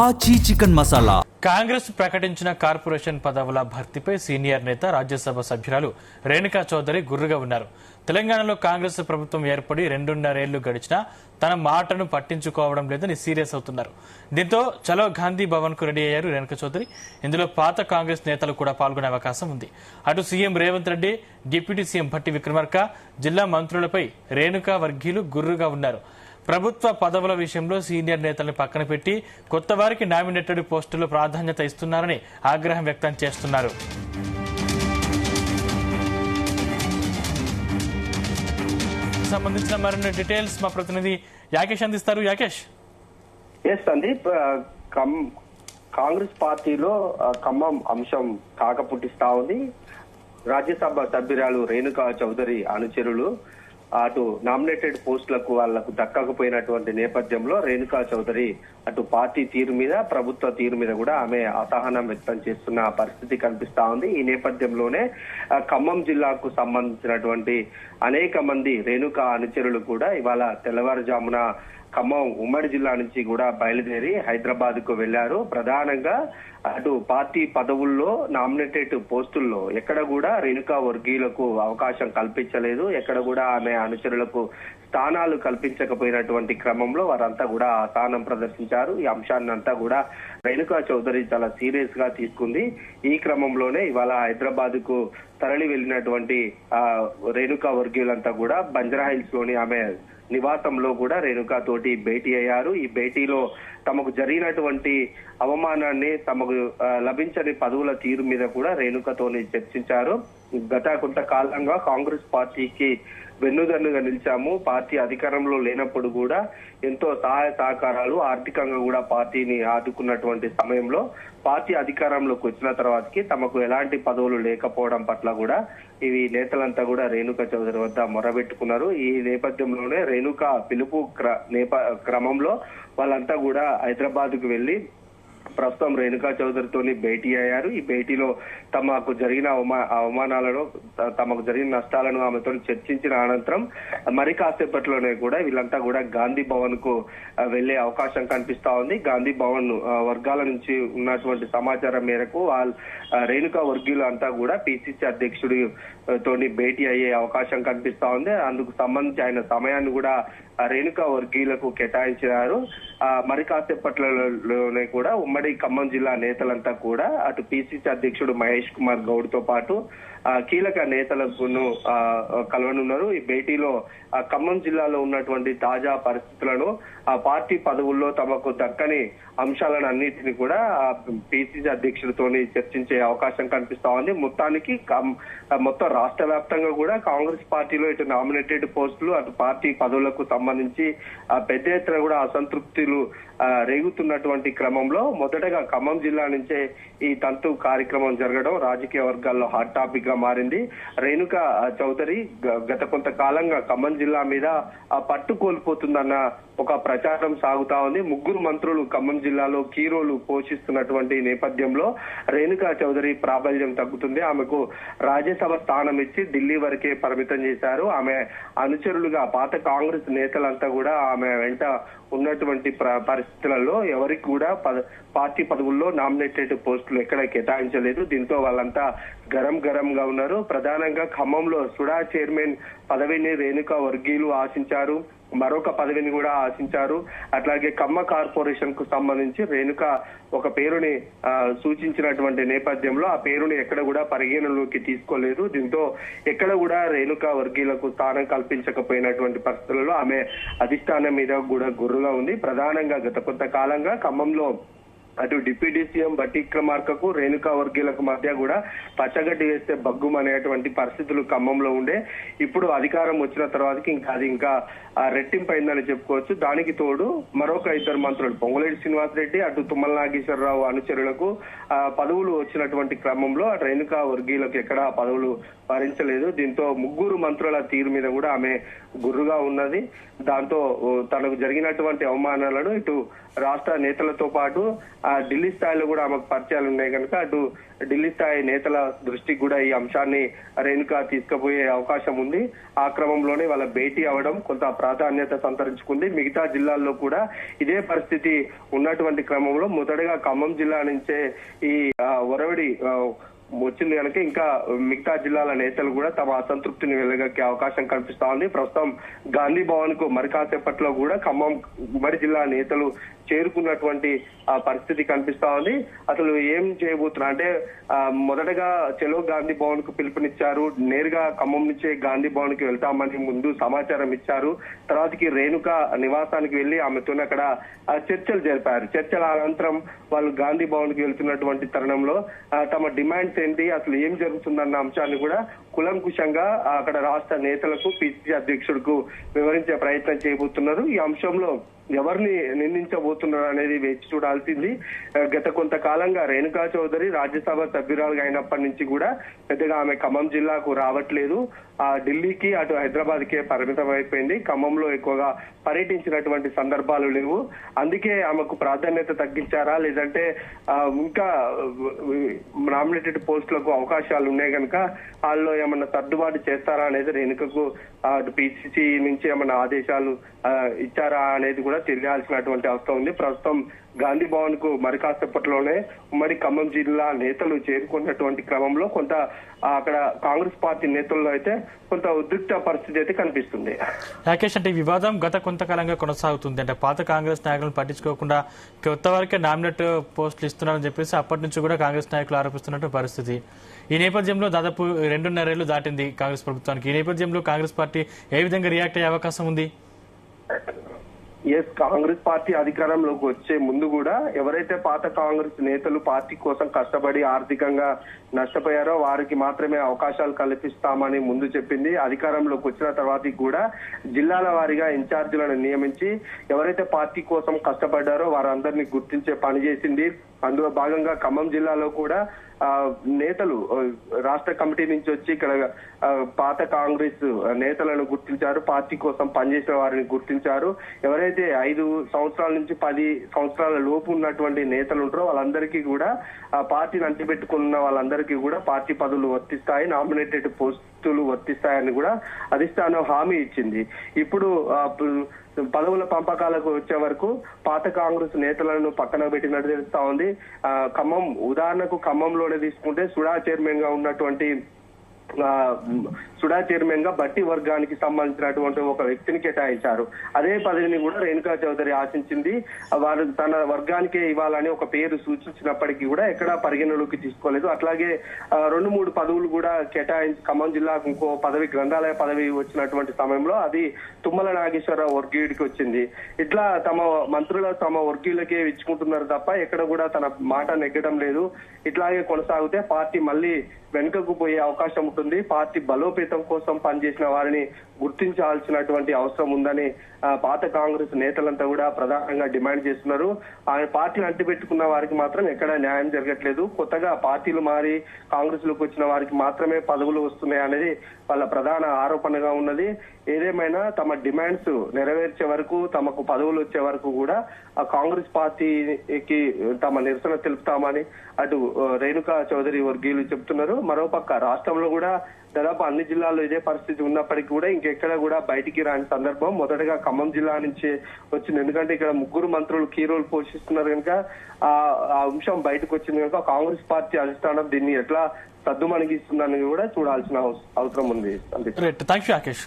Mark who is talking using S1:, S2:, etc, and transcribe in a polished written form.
S1: ఆచి చికెన్ మసాలా.
S2: కాంగ్రెస్ ప్రకటించిన కార్పొరేషన్ పదవుల భర్తీపై సీనియర్ నేత రాజ్యసభ సభ్యురాలు రేణుకా చౌదరి గుర్రుగా ఉన్నారు. తెలంగాణలో కాంగ్రెస్ ప్రభుత్వం ఏర్పడి 2.5 ఏళ్లు గడిచినా తన మాటను పట్టించుకోవడం లేదని సీరియస్ అవుతున్నారు. దీంతో చలో గాంధీ భవన్ కు రెడీ అయ్యారు రేణుకా చౌదరి. ఇందులో పాత కాంగ్రెస్ నేతలు కూడా పాల్గొనే అవకాశం ఉంది. అటు CM Revanth Reddy, deputy CM Bhatti Vikramarka, జిల్లా మంత్రులపై రేణుకా వర్గీయులు గుర్రుగా ఉన్నారు. ప్రభుత్వ పదవుల విషయంలో సీనియర్ నేతలను పక్కన పెట్టి కొత్త వారికి నామినేటెడ్ పోస్టులు ప్రాధాన్యత ఇస్తున్నారని ఆగ్రహం వ్యక్తం చేస్తున్నారు. సంబంధించిన మరిన్ని డీటెయిల్స్ మా ప్రతినిధి యాకేష్ అందిస్తారు. యాకేష్.
S3: సందీప్, కాంగ్రెస్ పార్టీలో ఖమ్మం అంశం కాకపుట్టిస్తా ఉంది. రాజ్యసభ సభ్యురాలు రేణుకా చౌదరి అనుచరులు అటు నామినేటెడ్ పోస్టులకు వాళ్లకు దక్కకపోయినటువంటి నేపథ్యంలో రేణుకా చౌదరి అటు పార్టీ తీరు మీద, ప్రభుత్వ తీరు మీద కూడా ఆమె అసహనం వ్యక్తం చేస్తున్న పరిస్థితి కనిపిస్తా ఉంది. ఈ నేపథ్యంలోనే ఖమ్మం జిల్లాకు సంబంధించినటువంటి అనేక మంది రేణుకా అనుచరులు కూడా ఇవాళ తెల్లవారుజామున ఖమ్మం ఉమ్మడి జిల్లా నుంచి కూడా బయలుదేరి హైదరాబాద్ కు వెళ్లారు. ప్రధానంగా అటు పార్టీ పదవుల్లో నామినేటెడ్ పోస్టుల్లో ఎక్కడ కూడా రేణుకా వర్గీయులకు అవకాశం కల్పించలేదు. ఎక్కడ కూడా ఆమె అనుచరులకు స్థానాలు కల్పించకపోయినటువంటి క్రమంలో వారంతా కూడా అసహనం ప్రదర్శించారు. ఈ అంశాన్ని అంతా కూడా రేణుకా చౌదరి చాలా సీరియస్ గా తీసుకుంది. ఈ క్రమంలోనే ఇవాళ హైదరాబాద్ కు తరలి వెళ్లినటువంటి రేణుకా వర్గీయులంతా కూడా బంజారాహిల్స్ లోని ఆమె నివాసంలో కూడా రేణుకా తోటి భేటీ అయ్యారు. ఈ భేటీలో తమకు జరిగినటువంటి అవమానాన్ని, తమకు లభించని పదవుల తీరు మీద కూడా రేణుకతోని చర్చించారు. గత కొంతకాలంగా కాంగ్రెస్ పార్టీకి వెన్నుదన్నుగా నిలిచాము. పార్టీ అధికారంలో లేనప్పుడు కూడా ఎంతో సహాయ సహకారాలు, ఆర్థికంగా కూడా పార్టీని ఆదుకున్నటువంటి సమయంలో పార్టీ అధికారంలోకి వచ్చిన తర్వాతకి తమకు ఎలాంటి పదవులు లేకపోవడం పట్ల కూడా ఇవి నేతలంతా కూడా రేణుకా చౌదరి వద్ద మొరబెట్టుకున్నారు. ఈ నేపథ్యంలోనే రేణుకా పిలుపు క్రమంలో వాళ్ళంతా కూడా హైదరాబాద్ కు వెళ్లి ప్రస్తుతం రేణుకా చౌదరితోని భేటీ అయ్యారు. ఈ భేటీలో తమకు జరిగిన అవమానాలను, తమకు జరిగిన నష్టాలను ఆమెతో చర్చించిన అనంతరం మరి కాసేపట్లోనే కూడా వీళ్ళంతా కూడా గాంధీ భవన్ కు వెళ్లే అవకాశం కనిపిస్తా ఉంది. గాంధీ భవన్ వర్గాల నుంచి ఉన్నటువంటి సమాచారం మేరకు రేణుకా వర్గీయులు అంతా కూడా పిసిసి అధ్యక్షుడి తోని భేటీ అయ్యే అవకాశం కనిపిస్తా ఉంది. అందుకు సంబంధించి ఆయన సమయాన్ని కూడా రేణుకా వర్గీయులకు కేటాయించారు. మరి కాసేపట్లలోనే కూడా ఉమ్మడి ఖమ్మం జిల్లా నేతలంతా కూడా అటు పిసిసి అధ్యక్షుడు మహేష్ కుమార్ గౌడ్ తో పాటు కీలక నేతలకు కలవనున్నారు. ఈ భేటీలో ఖమ్మం జిల్లాలో ఉన్నటువంటి తాజా పరిస్థితులను, ఆ పార్టీ పదవుల్లో తమకు దక్కని అంశాలను అన్నింటినీ కూడా పిసిసి అధ్యక్షుడితోని చర్చించే అవకాశం కనిపిస్తా ఉంది. మొత్తానికి మొత్తం రాష్ట్ర వ్యాప్తంగా కూడా కాంగ్రెస్ పార్టీలో ఇటు నామినేటెడ్ పోస్టులు, అటు పార్టీ పదవులకు సంబంధించి పెద్ద ఎత్తున కూడా అసంతృప్తులు రేగుతున్నటువంటి క్రమంలో మొదటగా ఖమ్మం జిల్లా నుంచే ఈ తంతు కార్యక్రమం జరగడం రాజకీయ వర్గాల్లో హాట్ టాపిక్ గా మారింది. రేణుకా చౌదరి గత కొంతకాలంగా ఖమ్మం జిల్లా మీద పట్టు కోల్పోతుందన్న ఒక ప్రచారం సాగుతా ఉంది. 3 మంత్రులు ఖమ్మం జిల్లాలో కీ రోలు పోషిస్తున్నటువంటి నేపథ్యంలో రేణుకా చౌదరి ప్రాబల్యం తగ్గుతుంది. ఆమెకు రాజ్యసభ స్థానం ఇచ్చి ఢిల్లీ వరకే పరిమితం చేశారు. ఆమె అనుచరులుగా పాత కాంగ్రెస్ నేతలంతా కూడా ఆమె వెంట ఉన్నటువంటి పరిస్థితులలో ఎవరికి కూడా పార్టీ పదవుల్లో నామినేటెడ్ పోస్టులు ఎక్కడ కేటాయించలేదు. దీంతో వాళ్ళంతా గరంగా ఉన్నారు. ప్రధానంగా ఖమ్మంలో సుడా చైర్మన్ పదవిని రేణుకా వర్గీయులు ఆశించారు, మరొక పదవిని కూడా ఆశించారు. అట్లాగే ఖమ్మ కార్పొరేషన్ కు సంబంధించి రేణుక ఒక పేరుని సూచించినటువంటి నేపథ్యంలో ఆ పేరుని ఎక్కడ కూడా పరిగణలోకి తీసుకోలేదు. దీంతో ఎక్కడ కూడా రేణుకా వర్గీయులకు స్థానం కల్పించకపోయినటువంటి పరిస్థితులలో ఆమె అధిష్టానం మీద కూడా గుర్రుగా ఉంది. ప్రధానంగా గత కొంతకాలంగా ఖమ్మంలో అటు డిప్యూటీ సీఎం భట్టి విక్రమార్కకు రేణుకా వర్గీయులకు మధ్య కూడా పచ్చగడ్డి వేస్తే బగ్గుం అనేటువంటి పరిస్థితులు ఖమ్మంలో ఉండే. ఇప్పుడు అధికారం వచ్చిన తర్వాతకి అది ఇంకా రెట్టింపైందని చెప్పుకోవచ్చు. దానికి తోడు మరొక 2 మంత్రులు పొంగులేటి శ్రీనివాసరెడ్డి, అటు తుమ్మల నాగేశ్వరరావు అనుచరులకు పదవులు వచ్చినటువంటి క్రమంలో అటు రేణుకా వర్గీయులకు ఎక్కడా పదవులు భరించలేదు. దీంతో 3 మంత్రుల తీరు మీద కూడా ఆమె గుర్రుగా ఉన్నది. దాంతో తనకు జరిగినటువంటి అవమానాలను ఇటు రాష్ట్ర నేతలతో పాటు ఢిల్లీ స్థాయిలో కూడా ఆమెకు పరిచయాలు ఉన్నాయి కనుక అటు ఢిల్లీ స్థాయి నేతల దృష్టికి కూడా ఈ అంశాన్ని రేణుక తీసుకుపోయే అవకాశం ఉంది. ఆ క్రమంలోనే వాళ్ళ భేటీ అవడం కొంత ప్రాధాన్యత సంతరించుకుంది. మిగతా జిల్లాల్లో కూడా ఇదే పరిస్థితి ఉన్నటువంటి క్రమంలో మొదటగా ఖమ్మం జిల్లా నుంచే ఈ ఒరవడి వచ్చింది కనుక ఇంకా మిగతా జిల్లాల నేతలు కూడా తమ అసంతృప్తిని వెలుగక్కే అవకాశం కనిపిస్తా ఉంది. ప్రస్తుతం గాంధీ భవన్ కు మరి కాసేపట్లో కూడా ఖమ్మం ఉమ్మడి జిల్లా నేతలు చేరుకున్నటువంటి పరిస్థితి కనిపిస్తా ఉంది. అసలు ఏం చేయబోతున్నారు అంటే మొదటగా చెలో గాంధీ భవన్ కు పిలుపునిచ్చారు. నేరుగా ఖమ్మం నుంచే గాంధీ భవన్ కి వెళ్తామని ముందు సమాచారం ఇచ్చారు. తర్వాతకి రేణుక నివాసానికి వెళ్లి ఆమెతో అక్కడ చర్చలు జరిపారు. చర్చల అనంతరం వాళ్ళు గాంధీ భవన్ కి వెళ్తున్నటువంటి తరుణంలో తమ డిమాండ్స్ ఏంటి, అసలు ఏం జరుగుతుందన్న అంశాన్ని కూడా కులంకుశంగా అక్కడ రాష్ట్ర నేతలకు పిసిసి అధ్యక్షుడికి వివరించే ప్రయత్నం చేయబోతున్నారు. ఈ అంశంలో ఎవరిని నిందించబోతున్నారు అనేది వేచి చూడాల్సింది. గత కొంతకాలంగా రేణుకా చౌదరి రాజ్యసభ సభ్యురాలుగా అయినప్పటి నుంచి కూడా పెద్దగా ఆమె ఖమ్మం జిల్లాకు రావట్లేదు. ఢిల్లీకి అటు హైదరాబాద్ కే పరిమితం అయిపోయింది. ఖమ్మంలో ఎక్కువగా పర్యటించినటువంటి సందర్భాలు లేవు. అందుకే ఆమెకు ప్రాధాన్యత తగ్గించారా లేదంటే ఇంకా నామినేటెడ్ పోస్టులకు అవకాశాలు ఉన్నాయి కనుక వాళ్ళలో ఏమన్నా సర్దుబాటు చేస్తారా అనేది రేణుకకు అటు పిసిసి నుంచి ఏమన్నా ఆదేశాలు ఇచ్చారా అనేది కూడా తెలియాల్సినటువంటి అవసరం ఉంది. ప్రస్తుతం గాంధీ భవన్ కు మరి కాసేపట్లోనే ఉమ్మడి ఖమ్మం జిల్లా నేతలు చేరుకున్నటువంటి క్రమంలో కొంత అక్కడ కాంగ్రెస్ పార్టీ నేతల్లో అయితే కొంత ఉద్రిక్త పరిస్థితి అయితే కనిపిస్తుంది.
S2: రాకేష్, అంటే ఈ వివాదం గత కొంతకాలంగా కొనసాగుతుంది. అంటే పాత కాంగ్రెస్ నాయకులను పట్టించుకోకుండా కొత్త వరకే నామినేట్ పోస్టులు ఇస్తున్నారని చెప్పేసి అప్పటి నుంచి కూడా కాంగ్రెస్ నాయకులు ఆరోపిస్తున్నట్టు పరిస్థితి. ఈ నేపథ్యంలో దాదాపు 2.5 ఏళ్లు దాటింది కాంగ్రెస్ ప్రభుత్వానికి. ఈ నేపథ్యంలో కాంగ్రెస్ పార్టీ ఏ విధంగా రియాక్ట్ అయ్యే అవకాశం ఉంది?
S3: కాంగ్రెస్ పార్టీ అధికారంలోకి వచ్చే ముందు కూడా ఎవరైతే పాత కాంగ్రెస్ నేతలు పార్టీ కోసం కష్టపడి ఆర్థికంగా నష్టపోయారో వారికి మాత్రమే అవకాశాలు కల్పిస్తామని ముందు చెప్పింది. అధికారంలోకి వచ్చిన తర్వాత కూడా జిల్లాల వారీగా ఇన్ఛార్జీలను నియమించి ఎవరైతే పార్టీ కోసం కష్టపడ్డారో వారందరినీ గుర్తించే పని చేసింది. అందులో భాగంగా ఖమ్మం జిల్లాలో కూడా నేతలు రాష్ట్ర కమిటీ నుంచి వచ్చి ఇక్కడ పాత కాంగ్రెస్ నేతలను గుర్తించారు. పార్టీ కోసం పనిచేసిన వారిని గుర్తించారు. ఎవరైతే 5 సంవత్సరాల నుంచి 10 సంవత్సరాల లోపు ఉన్నటువంటి నేతలు ఉంటారో వాళ్ళందరికీ కూడా పార్టీని అంటిపెట్టుకున్న వాళ్ళందరికీ కూడా పార్టీ పదవులు వర్తిస్తాయి, నామినేటెడ్ పోస్టులు వర్తిస్తాయని కూడా అధిష్టానం హామీ ఇచ్చింది. ఇప్పుడు పదవుల పంపకాలకు వచ్చే వరకు పాత కాంగ్రెస్ నేతలను పక్కన పెట్టినట్టు తెలుస్తా ఉంది. ఖమ్మం ఉదాహరణకు ఖమ్మంలోనే తీసుకుంటే సుడా చైర్మన్ గా ఉన్నటువంటి సుడా చైర్మన్ గా బట్టి వర్గానికి సంబంధించినటువంటి ఒక వ్యక్తిని కేటాయించారు. అదే పదవిని కూడా రేణుకా చౌదరి ఆశించింది. వారు తన వర్గానికే ఇవ్వాలని ఒక పేరు సూచించినప్పటికీ కూడా ఎక్కడా పరిగణలోకి తీసుకోలేదు. అట్లాగే 2-3 పదవులు కూడా కేటాయించి ఖమ్మం జిల్లాకు ఇంకో పదవి, గ్రంథాలయ పదవి వచ్చినటువంటి సమయంలో అది తుమ్మల నాగేశ్వరరావు వర్గీయుడికి వచ్చింది. ఇట్లా తమ మంత్రులు తమ వర్గీయులకే ఇచ్చుకుంటున్నారు తప్ప ఎక్కడ కూడా తన మాట నెగ్గడం లేదు. ఇట్లాగే కొనసాగితే పార్టీ మళ్ళీ వెనుకకు పోయే అవకాశం ఉంటుంది. పార్టీ బలోపేతం కోసం పనిచేసిన వారిని గుర్తించాల్సినటువంటి అవసరం ఉందని పాత కాంగ్రెస్ నేతలంతా కూడా ప్రధానంగా డిమాండ్ చేస్తున్నారు. ఆ పార్టీని అంటిపెట్టుకున్న వారికి మాత్రం ఎక్కడ న్యాయం జరగట్లేదు. కొత్తగా పార్టీలు మారి కాంగ్రెస్ లోకి వచ్చిన వారికి మాత్రమే పదవులు వస్తున్నాయి అనేది వాళ్ళ ప్రధాన ఆరోపణగా ఉన్నది. ఏదేమైనా తమ డిమాండ్స్ నెరవేర్చే వరకు, తమకు పదవులు వచ్చే వరకు కూడా ఆ కాంగ్రెస్ పార్టీకి తమ నిరసన తెలుపుతామని అటు రేణుకా చౌదరి వర్గీయులు చెబుతున్నారు. మరోపక్క రాష్ట్రంలో కూడా దాదాపు అన్ని జిల్లాల్లో ఇదే పరిస్థితి ఉన్నప్పటికీ కూడా ఇంకెక్కడ కూడా బయటికి రాని సందర్భం మొదటగా ఖమ్మం జిల్లా నుంచి వచ్చింది. ఎందుకంటే ఇక్కడ 3 మంత్రులు కీ రోల్ పోషిస్తున్నారు కనుక ఆ అంశం బయటకు వచ్చింది కనుక కాంగ్రెస్ పార్టీ అధిష్టానం దీన్ని ఎట్లా సద్దుమణిగిస్తుందని కూడా చూడాల్సిన అవసరం ఉంది.
S2: Thank you Rakesh.